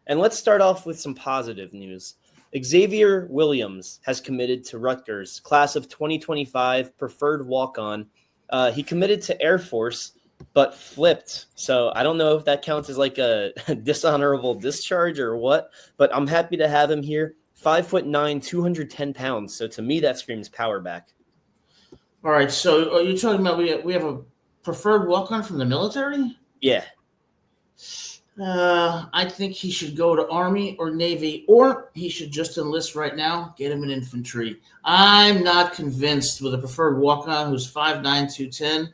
And let's start off with some positive news. Xavier Williams has committed to Rutgers, class of 2025, preferred walk-on. He committed to Air Force, but flipped. So I don't know if that counts as like a dishonorable discharge or what, but I'm happy to have him here. 5'9", 210 pounds. So to me, that screams power back. All right. So you're talking about we have a preferred walk-on from the military? Yeah. I think he should go to Army or Navy, or he should just enlist right now, get him in infantry. I'm not convinced with a preferred walk-on who's 5'9", 210,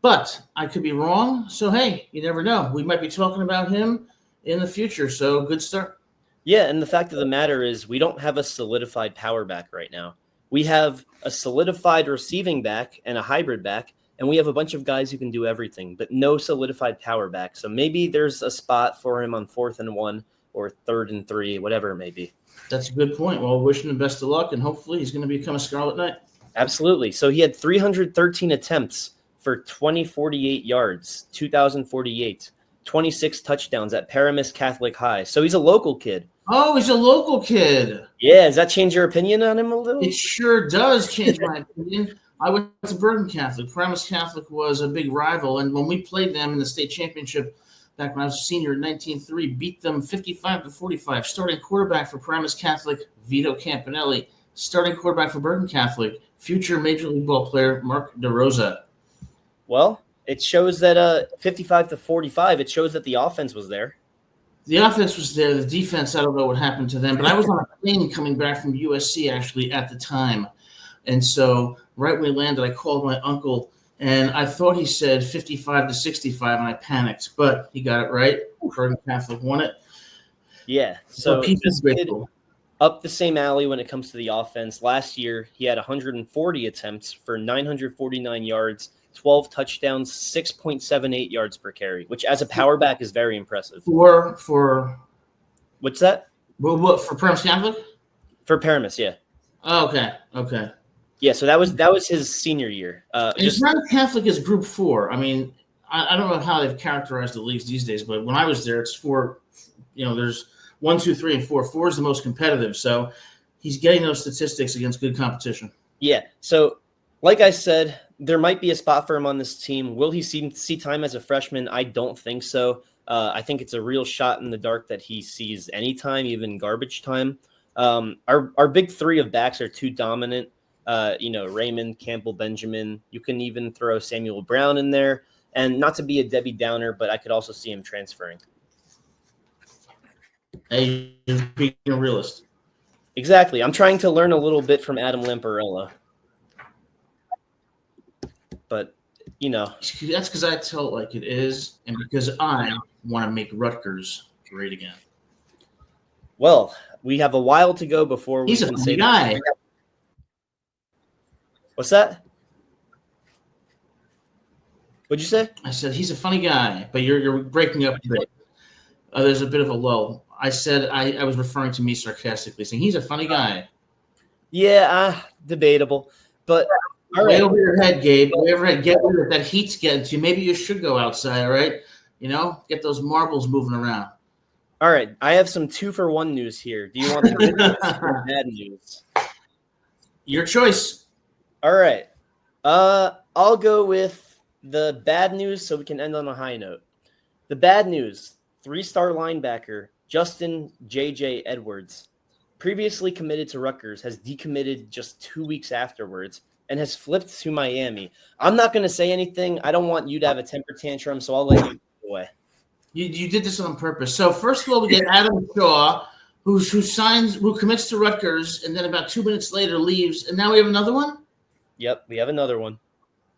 but I could be wrong. So, hey, you never know. We might be talking about him in the future, so good start. Yeah, and the fact of the matter is we don't have a solidified power back right now. We have a solidified receiving back and a hybrid back, and we have a bunch of guys who can do everything, but no solidified power back. So maybe there's a spot for him on 4th and 1 or 3rd and 3, whatever it may be. That's a good point. Well, wishing him best of luck, and hopefully he's going to become a Scarlet Knight. Absolutely. So he had 313 attempts for 2,048 yards, 2,048, 26 touchdowns at Paramus Catholic High. So he's a local kid. Oh, he's a local kid. Yeah, does that change your opinion on him a little? It sure does change my opinion. I went to Bergen Catholic. Paramus Catholic was a big rival, and when we played them in the state championship back when I was a senior in 1903, beat them 55-45. Starting quarterback for Paramus Catholic, Vito Campanelli. Starting quarterback for Bergen Catholic, future Major League Ball player Mark DeRosa. Well, it shows that 55-45, it shows that the offense was there. The offense was there. The defense, I don't know what happened to them. But I was on a plane coming back from USC, actually, at the time. And so right when we landed, I called my uncle, and I thought he said 55-65, and I panicked. But he got it right. Bergen Catholic won it. Yeah. So this kid up the same alley when it comes to the offense. Last year, he had 140 attempts for 949 yards, 12 touchdowns, 6.78 yards per carry, which as a power back is very impressive. For what's that? What for Paramus Catholic? For Paramus, yeah. Oh, okay. Yeah, so that was his senior year. Paramus Catholic is Group 4. I mean, I don't know how they've characterized the leagues these days, but when I was there, it's 4. There's 1, 2, 3, and 4. 4 is the most competitive, so he's getting those statistics against good competition. Yeah. So, like I said, there might be a spot for him on this team. Will he see time as a freshman? I don't think so. I think it's a real shot in the dark that he sees any time, even garbage time. Our big 3 of backs are too dominant. Raymond, Campbell, Benjamin. You can even throw Samuel Brown in there. And not to be a Debbie Downer, but I could also see him transferring. Hey, you're being a realist. Exactly. I'm trying to learn a little bit from Adam Lamparello. But, That's because I tell it like it is, and because I want to make Rutgers great again. Well, we have a while to go before we can say guy. What's that? What'd you say? I said he's a funny guy, but you're breaking up a bit. There's a bit of a lull. I said I was referring to me sarcastically, saying he's a funny guy. Yeah, debatable. But all right. Way over your head, Gabe. Way over your head. Get rid of that heat's getting to you. Maybe you should go outside, all right? Get those marbles moving around. All right. I have some 2-for-1 news here. Do you want the good news or bad news? Your choice. All right. I'll go with the bad news so we can end on a high note. The bad news, 3-star linebacker Justin J.J. Edwards, previously committed to Rutgers, has decommitted just 2 weeks afterwards and has flipped to Miami. I'm not going to say anything. I don't want you to have a temper tantrum, so I'll let you go away. You did this on purpose. So first of all, we get Adam Shaw, who commits to Rutgers, and then about 2 minutes later leaves, and now we have another one? Yep, we have another one.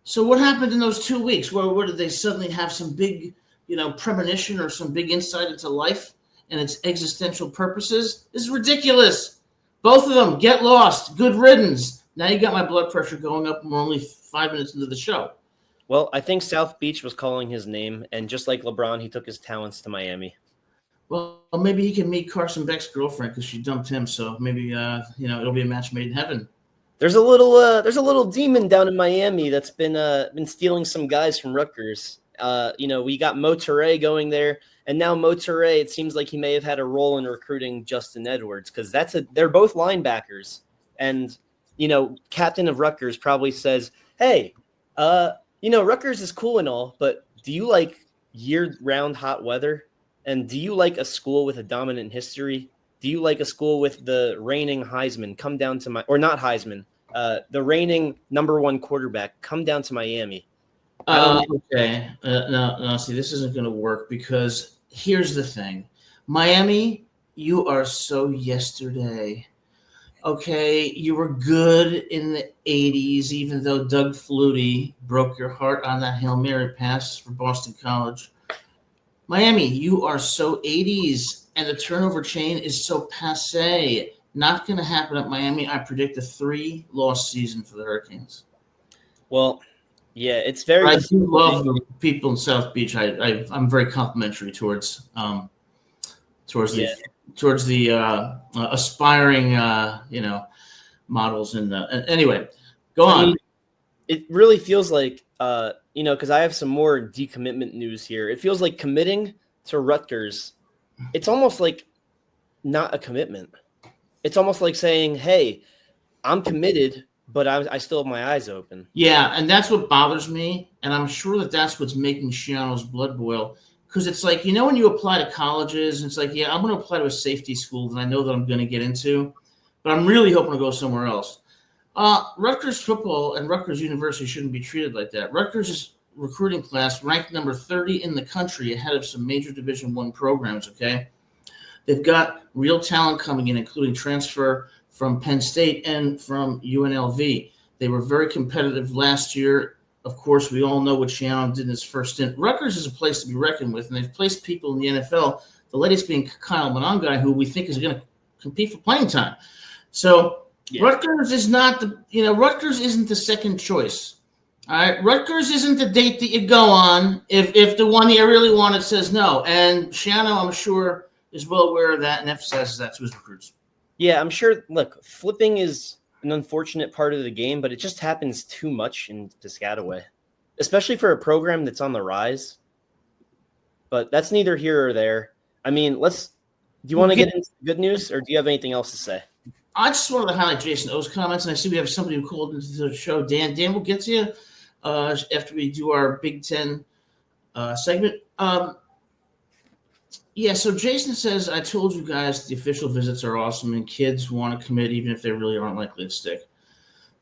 So what happened in those 2 weeks? Where did they suddenly have some big, premonition or some big insight into life and its existential purposes? This is ridiculous. Both of them get lost. Good riddance. Now you got my blood pressure going up, and we're only 5 minutes into the show. Well, I think South Beach was calling his name, and just like LeBron, he took his talents to Miami. Well, maybe he can meet Carson Beck's girlfriend because she dumped him. So maybe it'll be a match made in heaven. There's a little demon down in Miami that's been stealing some guys from Rutgers, We got Monterrey going there, and now Monterrey, it seems like he may have had a role in recruiting Justin Edwards because they're both linebackers. And, captain of Rutgers probably says, hey, Rutgers is cool and all, but do you like year-round hot weather? And do you like a school with a dominant history? Do you like a school with the reigning Heisman come down to or not Heisman, the reigning number one quarterback come down to Miami? Okay. No, see, this isn't going to work because here's the thing. Miami, you are so yesterday. Okay, you were good in the 80s, even though Doug Flutie broke your heart on that Hail Mary pass for Boston College. Miami, you are so 80s, and the turnover chain is so passe. Not going to happen at Miami. I predict a 3-loss season for the Hurricanes. Well, yeah, it's very. I do love the people in South Beach. I'm very complimentary towards the aspiring models and anyway, go on. Mean, it really feels like because I have some more decommitment news here. It feels like committing to Rutgers. It's almost like not a commitment. It's almost like saying, "Hey, I'm committed, but I still have my eyes open." Yeah, and that's what bothers me, and I'm sure that's what's making Shiano's blood boil. Because it's like, when you apply to colleges, it's like, yeah, I'm going to apply to a safety school that I know that I'm going to get into, but I'm really hoping to go somewhere else. Rutgers football and Rutgers University shouldn't be treated like that. Rutgers' recruiting class ranked number 30 in the country ahead of some major Division I programs, okay? They've got real talent coming in, including transfer from Penn State and from UNLV. They were very competitive last year. Of course, we all know what Shiano did in his first stint. Rutgers is a place to be reckoned with, and they've placed people in the NFL, the latest being Kyle Monangai, who we think is going to compete for playing time. So yeah. Rutgers is not Rutgers isn't the second choice. All right, Rutgers isn't the date that you go on if the one that you really wanted says no. And Shiano, I'm sure, is well aware of that and emphasizes that to his recruits. Yeah, I'm sure. Look, flipping is an unfortunate part of the game, but it just happens too much in Piscataway, especially for a program that's on the rise. But that's neither here or there. I mean, do you want to get into good news, or do you have anything else to say? I just wanted to highlight Jason O's comments, and I see we have somebody who called into the show. Dan, we'll get to you after we do our Big Ten segment. Yeah, so Jason says, I told you guys the official visits are awesome and kids want to commit even if they really aren't likely to stick.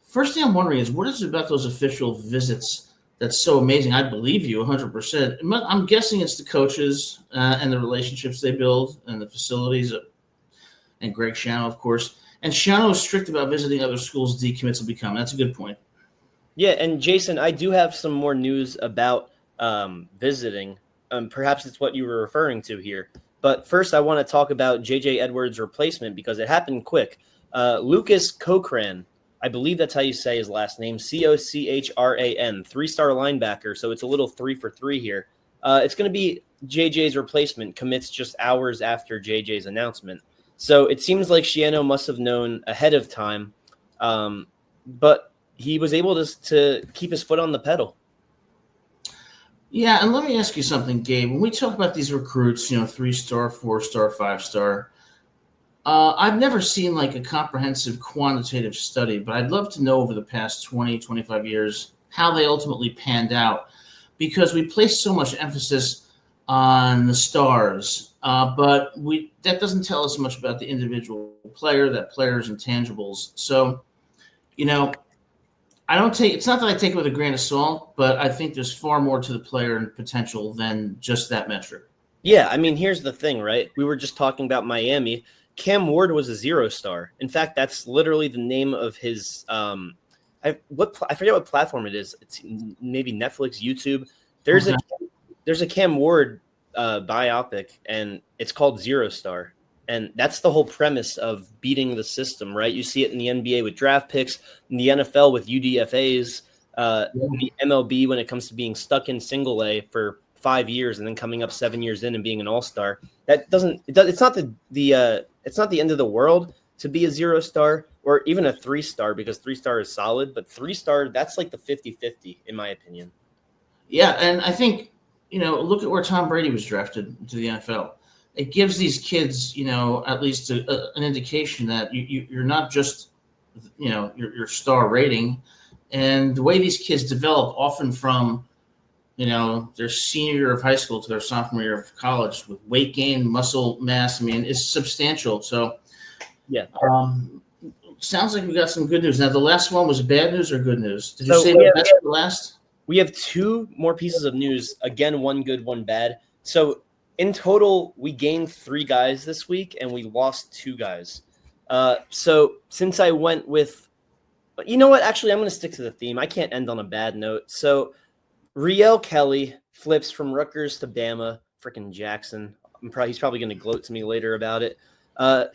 First thing I'm wondering is, what is it about those official visits that's so amazing? I believe you 100%. I'm guessing it's the coaches and the relationships they build and the facilities and Greg Shiano, of course. And Shiano is strict about visiting other schools decommits will become. That's a good point. Yeah, and Jason, I do have some more news about visiting. Perhaps it's what you were referring to here. But first, I want to talk about J.J. Edwards' replacement because it happened quick. Lucas Cochran, I believe that's how you say his last name, Cochran, 3-star linebacker. So it's a little 3 for 3 here. It's going to be J.J.'s replacement, commits just hours after J.J.'s announcement. So it seems like Shiano must have known ahead of time, but he was able to keep his foot on the pedal. Yeah, and let me ask you something, Gabe. When we talk about these recruits, 3-star, 4-star, 5-star, I've never seen like a comprehensive quantitative study, but I'd love to know over the past 20, 25 years how they ultimately panned out, because we place so much emphasis on the stars, but that doesn't tell us much about the individual player, that player's intangibles. So, it's not that I take it with a grain of salt, but I think there's far more to the player and potential than just that metric. Yeah, I mean, here's the thing, right? We were just talking about Miami. Cam Ward was a 0-star. In fact, that's literally the name of his I forget what platform it is. It's maybe Netflix, YouTube. There's a Cam Ward biopic, and it's called 0-star. And that's the whole premise of beating the system, right? You see it in the NBA with draft picks, in the NFL with UDFAs, the MLB when it comes to being stuck in single A for 5 years and then coming up 7 years in and being an all-star. It's not the end of the world to be a 0-star or even a 3-star, because 3-star is solid, but 3-star, that's like the 50-50 in my opinion. Yeah, and I think look at where Tom Brady was drafted into the NFL. It gives these kids, at least an indication that you're not just, your star rating. And the way these kids develop, often from, their senior year of high school to their sophomore year of college, with weight gain, muscle mass, is substantial. So, Yeah. Sounds like we got some good news. Now, the last one was bad news or good news? Did you So say the best for last? We have two more pieces of news. Again, one good, one bad. So in total, we gained 3 guys this week, and we lost 2 guys. So since I went with, you know what? Actually, I'm going to stick to the theme. I can't end on a bad note. So Riel Kelly flips from Rutgers to Bama. Freaking Jackson. He's probably going to gloat to me later about it.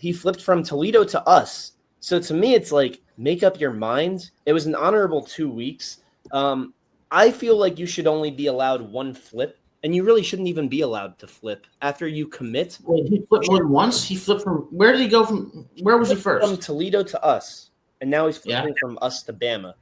He flipped from Toledo to us. So to me, it's like, make up your mind. It was an honorable 2 weeks. I feel like you should only be allowed 1 flip, and you really shouldn't even be allowed to flip after you commit. Wait, he flipped more than once? He flipped from – where did he go from – where was he first? From Toledo to us, and now he's flipping from us to Bama.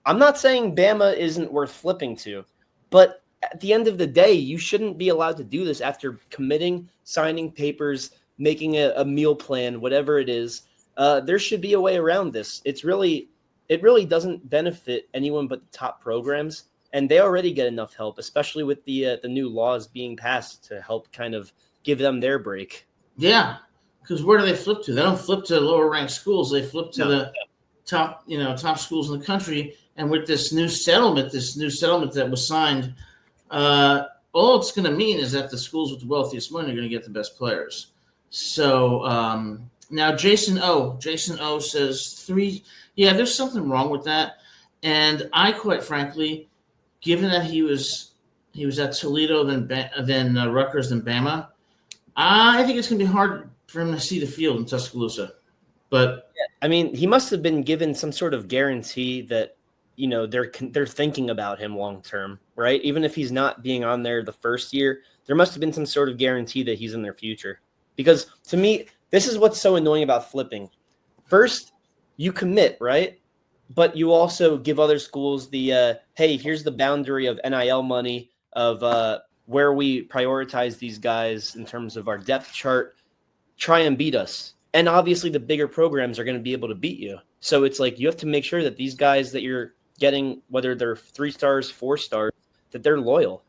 I'm not saying Bama isn't worth flipping to, but at the end of the day, you shouldn't be allowed to do this after committing, signing papers, making a meal plan, whatever it is. There should be a way around this. It really doesn't benefit anyone but the top programs. And they already get enough help, especially with the new laws being passed to help kind of give them their break. Yeah, because where do they flip to? They don't flip to lower ranked schools. They flip to the top schools in the country. And with this new settlement that was signed, all it's going to mean is that the schools with the wealthiest money are going to get the best players. So now Jason O says 3. Yeah, there's something wrong with that. And I, quite frankly, given that he was at Toledo, then Rutgers, then Bama, I think it's going to be hard for him to see the field in Tuscaloosa. But he must have been given some sort of guarantee that they're thinking about him long term, right? Even if he's not being on there the first year, there must have been some sort of guarantee that he's in their future. Because to me, this is what's so annoying about flipping. First, you commit, right? But you also give other schools the, hey, here's the boundary of NIL money, of where we prioritize these guys in terms of our depth chart, try and beat us. And obviously the bigger programs are going to be able to beat you. So it's like you have to make sure that these guys that you're getting, whether they're 3 stars, 4 stars, that they're loyal.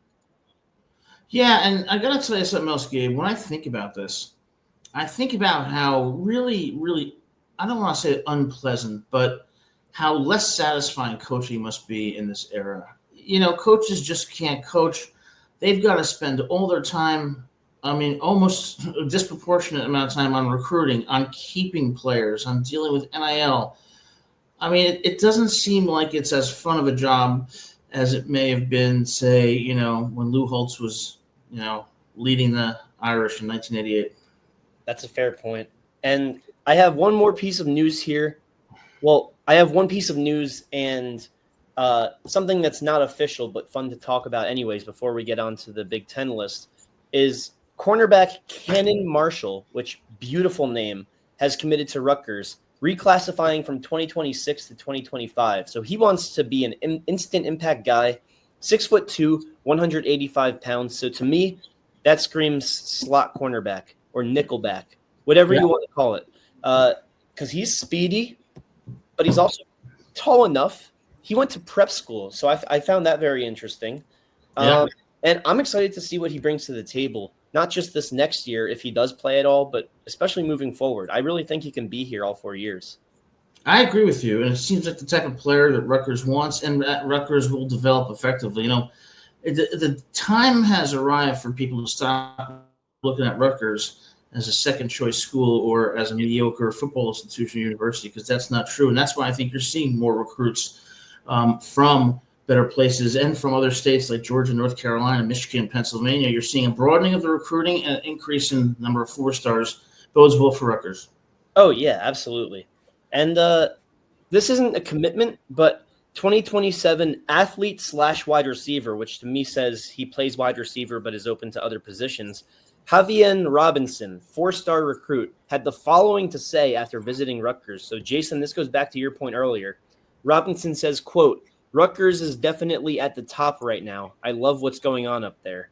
Yeah, and I got to tell you something else, Gabe. When I think about this, I think about how really, really, I don't want to say unpleasant, but how less satisfying coaching must be in this era. Coaches just can't coach. They've got to spend all their time, almost a disproportionate amount of time on recruiting, on keeping players, on dealing with NIL. It doesn't seem like it's as fun of a job as it may have been, say, when Lou Holtz was, leading the Irish in 1988. That's a fair point. And I have one more piece of news here. Well, I have one piece of news and something that's not official but fun to talk about anyways before we get on to the Big Ten list is cornerback Cannon Marshall, which beautiful name, has committed to Rutgers, reclassifying from 2026 to 2025. So he wants to be an instant impact guy, 6'2", 185 pounds. So to me, that screams slot cornerback or nickelback, whatever you want to call it, because he's speedy, but he's also tall enough. He went to prep school, so I found that very interesting. And I'm excited to see what he brings to the table, not just this next year if he does play at all, but especially moving forward. I really think he can be here all 4 years. I agree with you, and it seems like the type of player that Rutgers wants and that Rutgers will develop effectively. The time has arrived for people to stop looking at Rutgers as a second-choice school or as a mediocre football institution or university, because that's not true. And that's why I think you're seeing more recruits from better places and from other states like Georgia, North Carolina, Michigan, Pennsylvania. You're seeing a broadening of the recruiting and an increase in the number of 4 stars. Bodes well for Rutgers. Oh, yeah, absolutely. And this isn't a commitment, but 2027 athlete/wide receiver, which to me says he plays wide receiver but is open to other positions. Javier Robinson, 4-star recruit, had the following to say after visiting Rutgers. So, Jason, this goes back to your point earlier. Robinson says, quote, "Rutgers is definitely at the top right now. I love what's going on up there.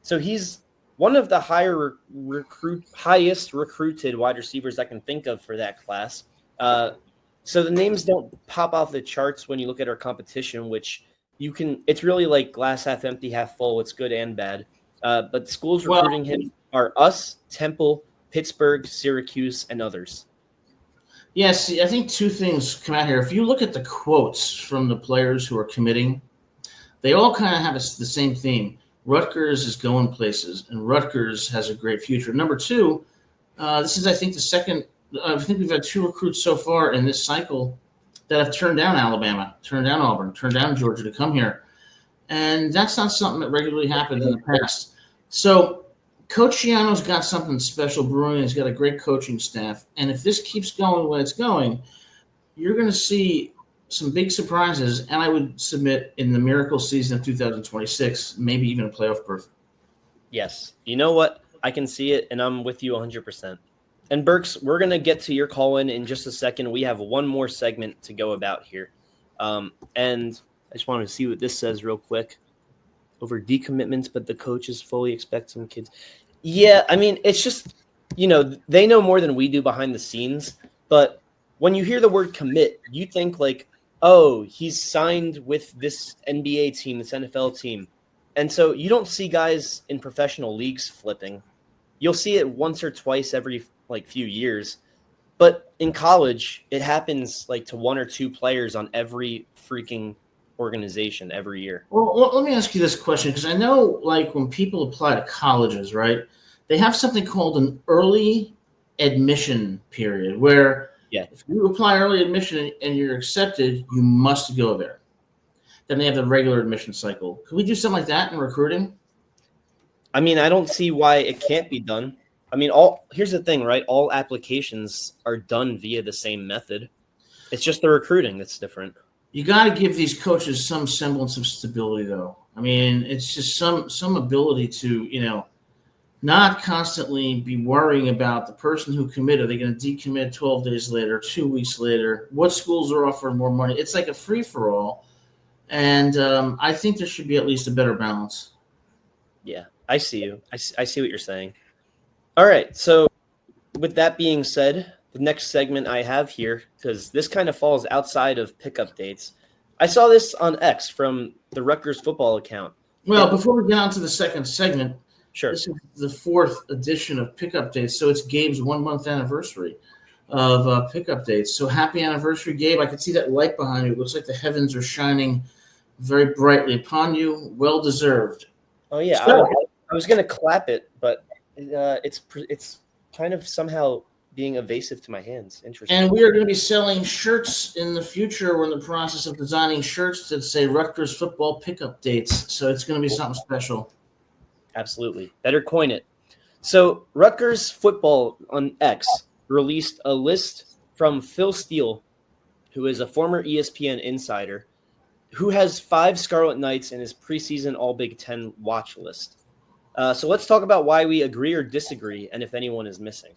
So he's one of the highest recruited wide receivers I can think of for that class. So the names don't pop off the charts when you look at our competition, which it's really like glass half empty, half full. It's good and bad. But schools recruiting him are us, Temple, Pittsburgh, Syracuse, and others. Yes, I think two things come out here. If you look at the quotes from the players who are committing, they all kind of have the same theme. Rutgers is going places, and Rutgers has a great future. Number two, this is, I think, the second. I think we've had 2 recruits so far in this cycle that have turned down Alabama, turned down Auburn, turned down Georgia to come here. And that's not something that regularly happens in the past. So Coach Schiano's got something special brewing. He's got a great coaching staff. And if this keeps going the way it's going, you're going to see some big surprises. And I would submit in the miracle season of 2026, maybe even a playoff berth. Yes. You know what? I can see it, and I'm with you 100%. And Burks, we're going to get to your call in just a second. We have one more segment to go about here. And I just wanted to see what this says real quick. Over decommitments, but the coaches fully expect some kids. Yeah, I mean, it's just, they know more than we do behind the scenes. But when you hear the word commit, you think like, oh, he's signed with this NBA team, this NFL team. And so you don't see guys in professional leagues flipping. You'll see it once or twice every few years. But in college, it happens like to 1 or 2 players on every freaking organization every year. Well, let me ask you this question, because I know when people apply to colleges, right, they have something called an early admission period where if you apply early admission and you're accepted, you must go there. Then they have the regular admission cycle. Can we do something like that in recruiting? I mean, I don't see why it can't be done. I mean, here's the thing, right? All applications are done via the same method. It's just the recruiting that's different. You got to give these coaches some semblance of stability, though. I mean, it's just some ability to, not constantly be worrying about the person who committed. Are they going to decommit 12 days later, 2 weeks later? What schools are offering more money? It's like a free-for-all. And I think there should be at least a better balance. Yeah, I see you. I see what you're saying. All right, so with that being said, the next segment I have here, because this kind of falls outside of PickUpdates. I saw this on X from the Rutgers football account. Well, before we get on to the second segment, sure. This is the 4th edition of PickUpdates, so it's Gabe's 1-month anniversary of PickUpdates. So happy anniversary, Gabe. I can see that light behind you. It looks like the heavens are shining very brightly upon you. Well deserved. Oh, yeah. So, I was going to clap it, but it's kind of somehow being evasive to my hands. Interesting. And we are going to be selling shirts in the future. We're in the process of designing shirts that say Rutgers football PickUpdates. So it's going to be something special. Absolutely. Better coin it. So Rutgers football on X released a list from Phil Steele, who is a former ESPN insider, who has 5 Scarlet Knights in his preseason All Big Ten watch list. So let's talk about why we agree or disagree and if anyone is missing.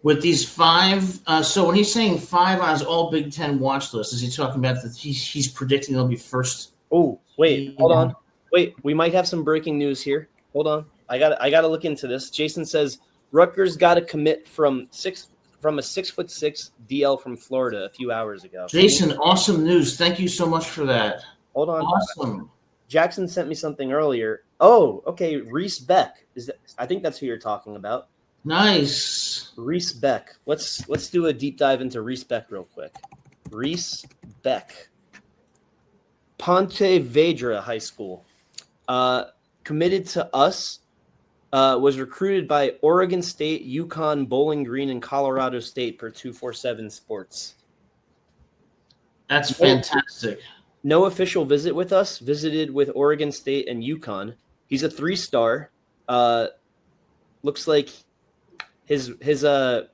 With these 5, so when he's saying 5 on his All Big Ten watch list, is he talking about that he's predicting they'll be first? Oh, wait, hold on. Wait, we might have some breaking news here. Hold on. I got to look into this. Jason says Rutgers got a commit from a 6'6" DL from Florida a few hours ago. Jason, awesome news. Thank you so much for that. Hold on. Awesome. Jackson sent me something earlier. Oh, okay. Reese Beck. I think that's who you're talking about. Nice. Reese Beck. Let's do a deep dive into Reese Beck real quick. Reese Beck. Ponte Vedra High School. Committed to us. Was recruited by Oregon State, UConn, Bowling Green, and Colorado State per 247 Sports. That's fantastic. No official visit with us. Visited with Oregon State and UConn. He's a 3-star. Looks like his rankings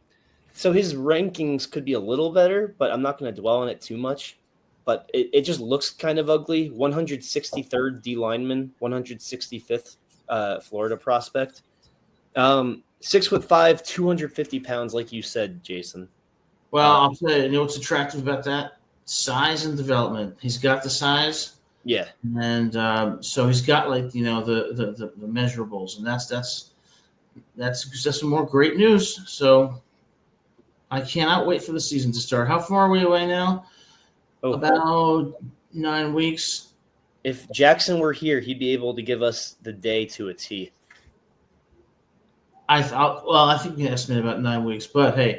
could be a little better, but I'm not going to dwell on it too much. But it just looks kind of ugly. 163rd D lineman, 165th Florida prospect. 6'5", 250 pounds, like you said, Jason. Well, I'll tell you, what's attractive about that? Size and development. He's got the size. Yeah. And so he's got like the measurables, and that's some more great news. So I cannot wait for the season to start. How far are we away now? Oh, About 9 weeks. if Jackson were here, he'd be able to give us the day to a T. I think we can estimate about 9 weeks, but hey,